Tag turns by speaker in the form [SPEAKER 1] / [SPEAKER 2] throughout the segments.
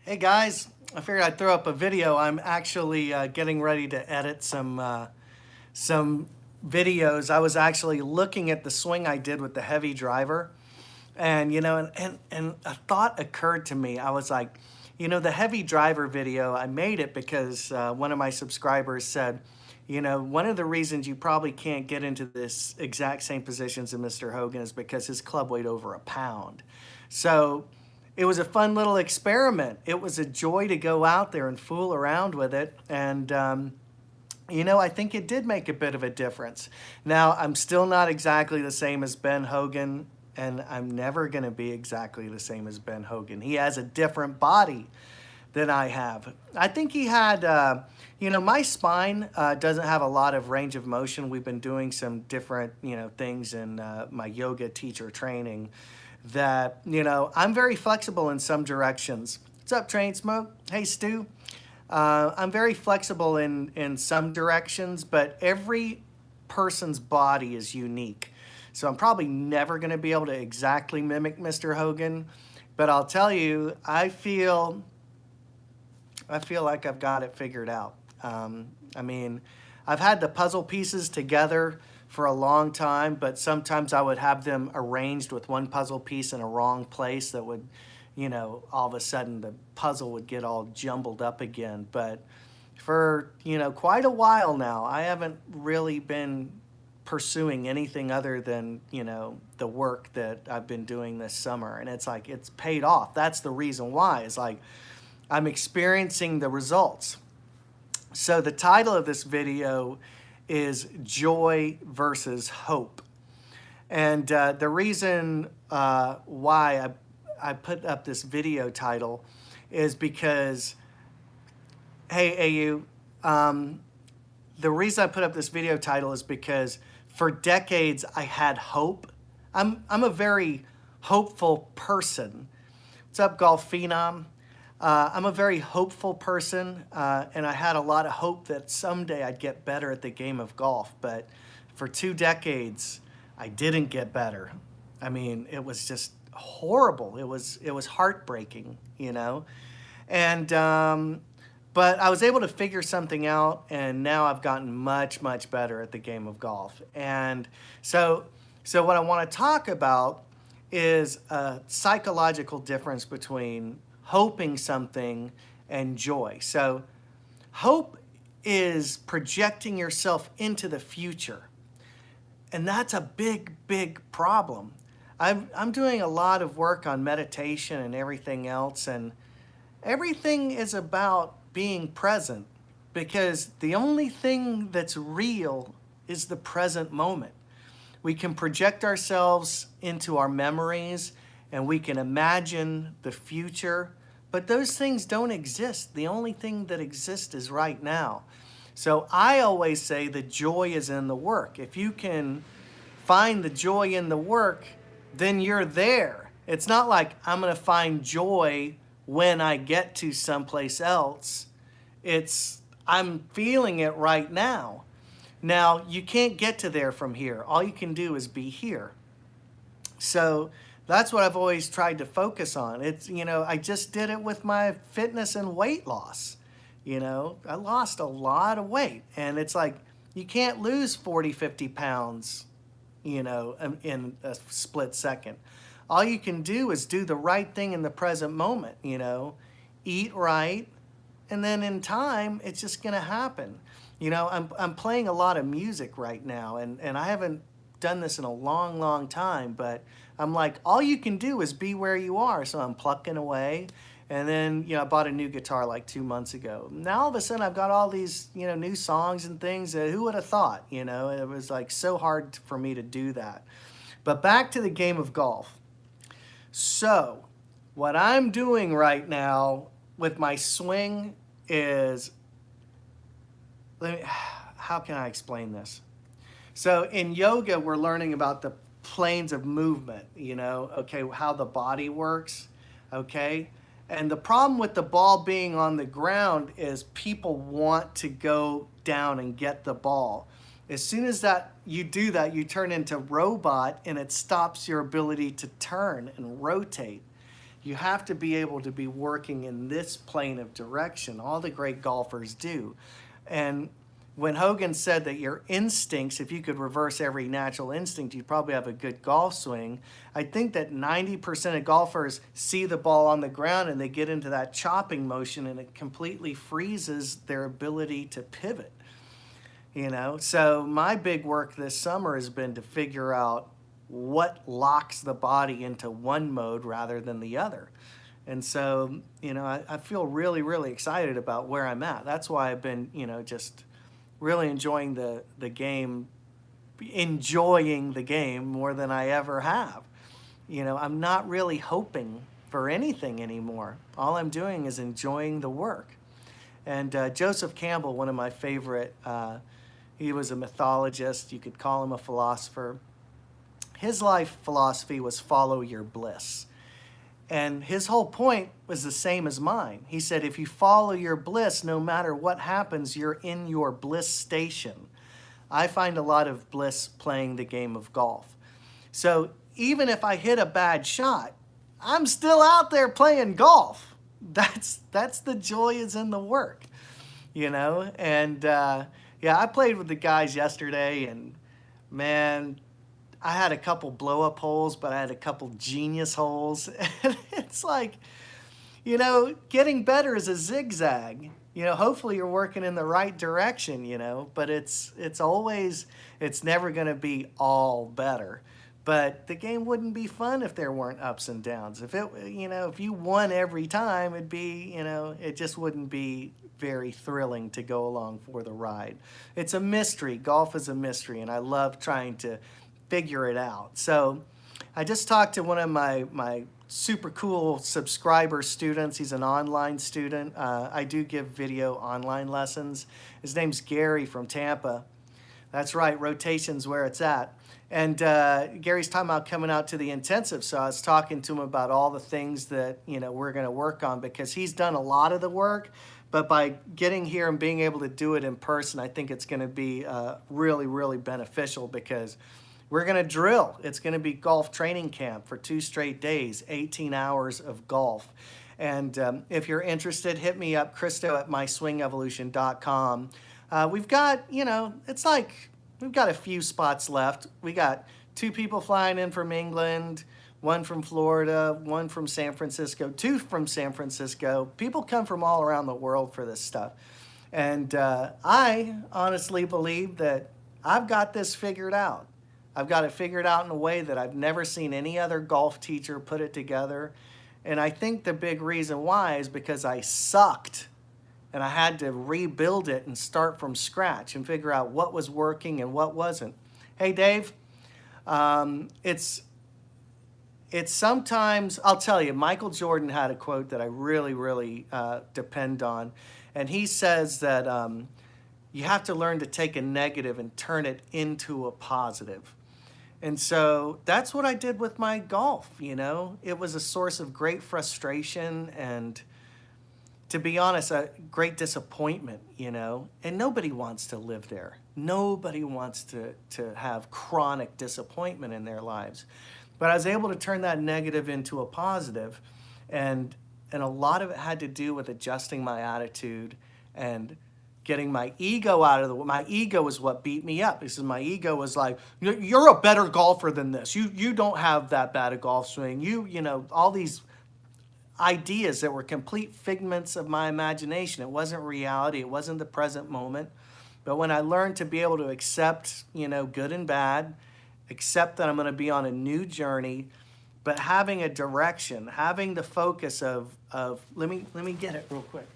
[SPEAKER 1] Hey guys, I figured I'd throw up a video. I'm actually getting ready to edit some videos. I was actually looking at the swing I did with the heavy driver, and and a thought occurred to me. I was like, the heavy driver video, I made it because one of my subscribers said, one of the reasons you probably can't get into this exact same positions as Mr. Hogan is because his club weighed over a pound. So it was a fun little experiment. It was a joy to go out there and fool around with it. And, I think it did make a bit of a difference. Now, I'm still not exactly the same as Ben Hogan, and I'm never going to be exactly the same as Ben Hogan. He has a different body than I have. I think he had, my spine doesn't have a lot of range of motion. We've been doing some different, things in my yoga teacher training that, I'm very flexible in some directions. What's up, Train Smoke? Hey, Stu. I'm very flexible in some directions, but every person's body is unique. So I'm probably never going to be able to exactly mimic Mr. Hogan, but I'll tell you, I feel like I've got it figured out. I mean, I've had the puzzle pieces together for a long time, but sometimes I would have them arranged with one puzzle piece in a wrong place that would, all of a sudden the puzzle would get all jumbled up again. But for, quite a while now, I haven't really been pursuing anything other than, the work that I've been doing this summer. And it's like, it's paid off. That's the reason why. It's like, I'm experiencing the results. So the title of this video is Joy versus Hope. And the reason why I put up this video title is because, hey, AU, the reason I put up this video title is because for decades I had hope. I'm a very hopeful person. What's up, Golf Phenom? I'm a very hopeful person, and I had a lot of hope that someday I'd get better at the game of golf. But for 2 decades, I didn't get better. I mean, it was just horrible. It was heartbreaking, And but I was able to figure something out, and now I've gotten much, much better at the game of golf. And so what I want to talk about is a psychological difference between hoping something and joy. So hope is projecting yourself into the future. And that's a big, big problem. I'm doing a lot of work on meditation and everything else, and everything is about being present because the only thing that's real is the present moment. We can project ourselves into our memories and we can imagine the future, but those things don't exist. The only thing that exists is right now. So I always say the joy is in the work. If you can find the joy in the work, then you're there. It's not like I'm going to find joy when I get to someplace else. It's I'm feeling it right now. Now, you can't get to there from here. All you can do is be here. So that's what I've always tried to focus on. It's, I just did it with my fitness and weight loss. I lost a lot of weight. And it's like, you can't lose 40, 50 pounds, in a split second. All you can do is do the right thing in the present moment, eat right. And then in time, it's just going to happen. I'm playing a lot of music right now, and I haven't done this in a long, long time, but I'm like, all you can do is be where you are. So I'm plucking away. And then, I bought a new guitar like 2 months ago. Now all of a sudden I've got all these, new songs and things that who would have thought, it was like so hard for me to do that. But back to the game of golf. So what I'm doing right now with my swing is, how can I explain this? So in yoga, we're learning about the planes of movement, okay, how the body works, okay? And the problem with the ball being on the ground is people want to go down and get the ball. As soon as you do that, you turn into robot and it stops your ability to turn and rotate. You have to be able to be working in this plane of direction. All the great golfers do. And when Hogan said that your instincts, if you could reverse every natural instinct, you'd probably have a good golf swing. I think that 90% of golfers see the ball on the ground and they get into that chopping motion, and it completely freezes their ability to pivot. So my big work this summer has been to figure out what locks the body into one mode rather than the other. And so, I feel really, really excited about where I'm at. That's why I've been, just really enjoying the game more than I ever have. I'm not really hoping for anything anymore. All I'm doing is enjoying the work. And Joseph Campbell, one of my favorite, he was a mythologist, you could call him a philosopher. His life philosophy was follow your bliss. And his whole point was the same as mine. He said, if you follow your bliss, no matter what happens, you're in your bliss station. I find a lot of bliss playing the game of golf. So even if I hit a bad shot, I'm still out there playing golf. That's the joy is in the work, And I played with the guys yesterday, and man, I had a couple blow-up holes, but I had a couple genius holes. And it's like, getting better is a zigzag. Hopefully you're working in the right direction, but it's never going to be all better. But the game wouldn't be fun if there weren't ups and downs. If if you won every time, it'd be, it just wouldn't be very thrilling to go along for the ride. It's a mystery. Golf is a mystery, and I love trying to figure it out. So I just talked to one of my super cool subscriber students. He's an online student. I do give video online lessons. His name's Gary from Tampa. That's right, rotation's where it's at. And Gary's talking about coming out to the intensive, so I was talking to him about all the things that we're going to work on, because he's done a lot of the work, but by getting here and being able to do it in person, I think it's going to be really, really beneficial, because we're going to drill. It's going to be golf training camp for 2 straight days, 18 hours of golf. And if you're interested, hit me up, Christo@myswingevolution.com. We've got, we've got a few spots left. We got 2 people flying in from England, 1 from Florida, 1 from San Francisco, 2 from San Francisco. People come from all around the world for this stuff. And I honestly believe that I've got this figured out. I've got it figured out in a way that I've never seen any other golf teacher put it together. And I think the big reason why is because I sucked, and I had to rebuild it and start from scratch and figure out what was working and what wasn't. Hey, Dave, it's sometimes, I'll tell you, Michael Jordan had a quote that I really, really depend on. And he says that you have to learn to take a negative and turn it into a positive. And so that's what I did with my golf, It was a source of great frustration and, to be honest, a great disappointment, And nobody wants to live there. Nobody wants to have chronic disappointment in their lives. But I was able to turn that negative into a positive, and a lot of it had to do with adjusting my attitude and getting my ego out of the way. My ego is what beat me up, because my ego was like, you're a better golfer than this. You don't have that bad a golf swing. All these ideas that were complete figments of my imagination. It wasn't reality. It wasn't the present moment. But when I learned to be able to accept, good and bad, accept that I'm going to be on a new journey, but having a direction, having the focus of let me get it real quick.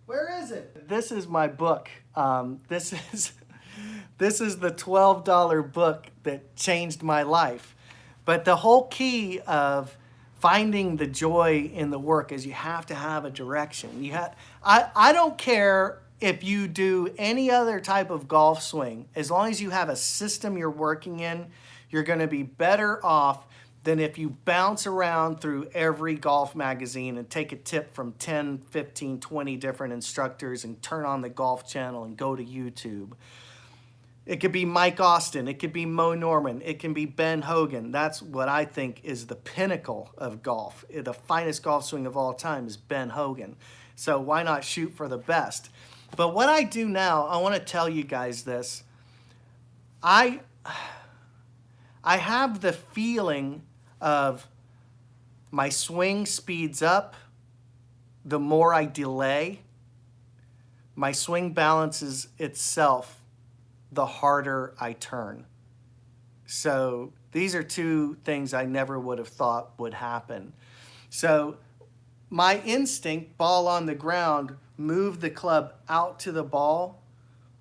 [SPEAKER 1] Where is it? This is my book. This is the $12 book that changed my life. But the whole key of finding the joy in the work is you have to have a direction. I don't care if you do any other type of golf swing. As long as you have a system you're working in, you're going to be better off than if you bounce around through every golf magazine and take a tip from 10, 15, 20 different instructors and turn on the Golf Channel and go to YouTube. It could be Mike Austin. It could be Mo Norman. It can be Ben Hogan. That's what I think is the pinnacle of golf. The finest golf swing of all time is Ben Hogan. So why not shoot for the best? But what I do now, I want to tell you guys this. I have the feeling of my swing speeds up the more I delay. My swing balances itself the harder I turn. So these are two things I never would have thought would happen. So my instinct, ball on the ground, move the club out to the ball,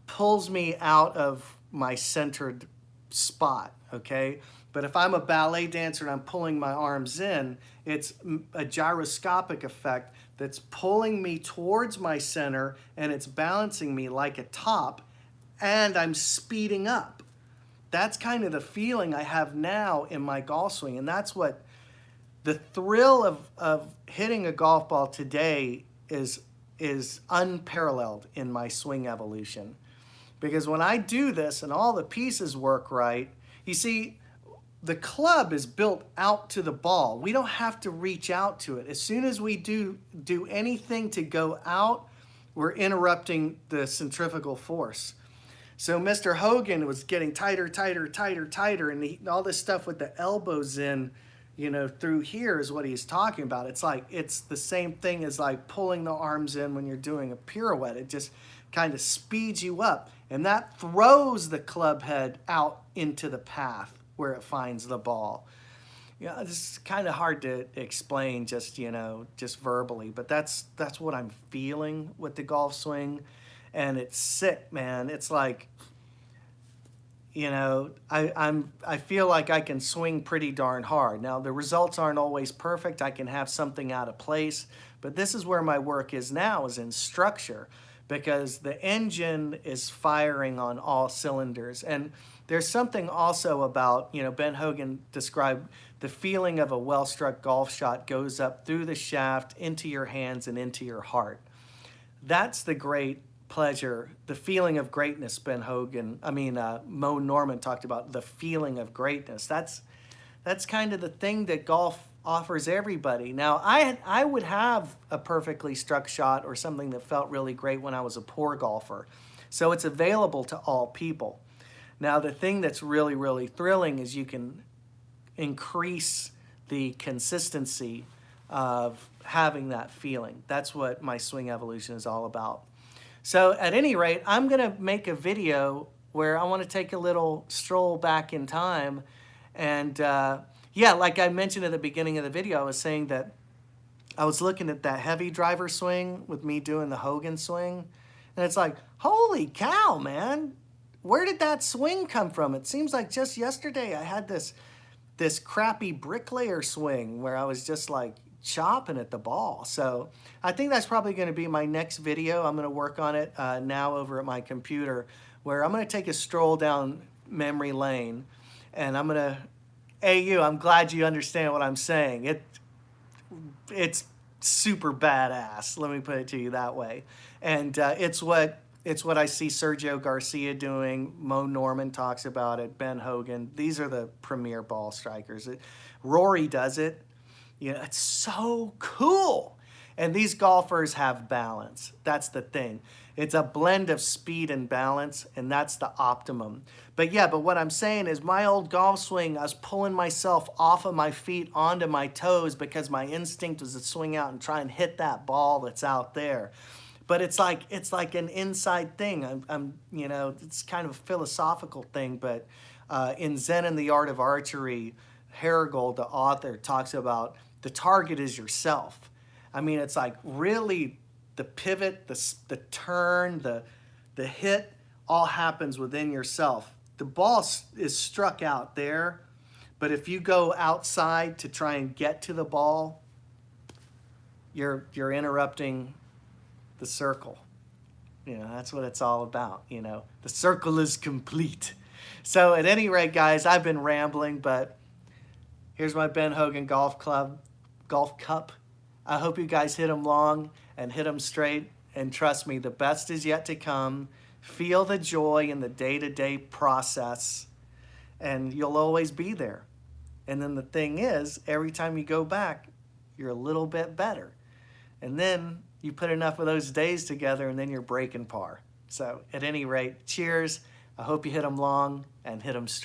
[SPEAKER 1] pulls me out of my centered spot, okay? But if I'm a ballet dancer and I'm pulling my arms in, it's a gyroscopic effect that's pulling me towards my center, and it's balancing me like a top, and I'm speeding up. That's kind of the feeling I have now in my golf swing, and that's what the thrill of hitting a golf ball today is unparalleled in my swing evolution. Because when I do this and all the pieces work right, you see, the club is built out to the ball. We don't have to reach out to it. As soon as we do anything to go out, we're interrupting the centrifugal force. So Mr. Hogan was getting tighter, and all this stuff with the elbows in, you know, through here is what he's talking about. It's like, it's the same thing as like pulling the arms in when you're doing a pirouette. It just kind of speeds you up, and that throws the club head out into the path where it finds the ball. You know, this is kind of hard to explain just, you know, just verbally, but that's what I'm feeling with the golf swing. And it's sick, man. It's like, you know, I feel like I can swing pretty darn hard. Now, the results aren't always perfect. I can have something out of place, but this is where my work is now, is in structure, because the engine is firing on all cylinders. And there's something also about, you know, Ben Hogan described the feeling of a well-struck golf shot goes up through the shaft, into your hands, and into your heart. That's the great pleasure, the feeling of greatness. Mo Norman talked about the feeling of greatness. That's kind of the thing that golf offers everybody. Now, I would have a perfectly struck shot or something that felt really great when I was a poor golfer. So it's available to all people. Now, the thing that's really, really thrilling is you can increase the consistency of having that feeling. That's what my swing evolution is all about. So at any rate, I'm going to make a video where I want to take a little stroll back in time. And yeah, like I mentioned at the beginning of the video, I was saying that I was looking at that heavy driver swing with me doing the Hogan swing. And it's like, holy cow, man. Where did that swing come from? It seems like just yesterday I had this crappy bricklayer swing where I was just like chopping at the ball. So I think that's probably going to be my next video. I'm going to work on it now over at my computer, where I'm going to take a stroll down memory lane, and I'm going to, I'm glad you understand what I'm saying. It's super badass. Let me put it to you that way. And it's what I see Sergio Garcia doing. Mo Norman talks about it. Ben Hogan. These are the premier ball strikers. Rory does it. You know, it's so cool. And these golfers have balance. That's the thing. It's a blend of speed and balance, and that's the optimum. But what I'm saying is my old golf swing, I was pulling myself off of my feet onto my toes because my instinct was to swing out and try and hit that ball that's out there. But it's like an inside thing. I'm you know, it's kind of a philosophical thing, but in Zen and the Art of Archery, Hergold, the author, talks about the target is yourself. I mean, it's like really the pivot, the turn, the hit all happens within yourself. The ball is struck out there, but if you go outside to try and get to the ball, you're interrupting the circle. You know, that's what it's all about. You know, the circle is complete. So at any rate, guys, I've been rambling, but here's my Ben Hogan Golf Cup. I hope you guys hit them long and hit them straight. And trust me, the best is yet to come. Feel the joy in the day-to-day process, and you'll always be there. And then the thing is, every time you go back, you're a little bit better. And then you put enough of those days together, and then you're breaking par. So at any rate, cheers. I hope you hit them long and hit them straight.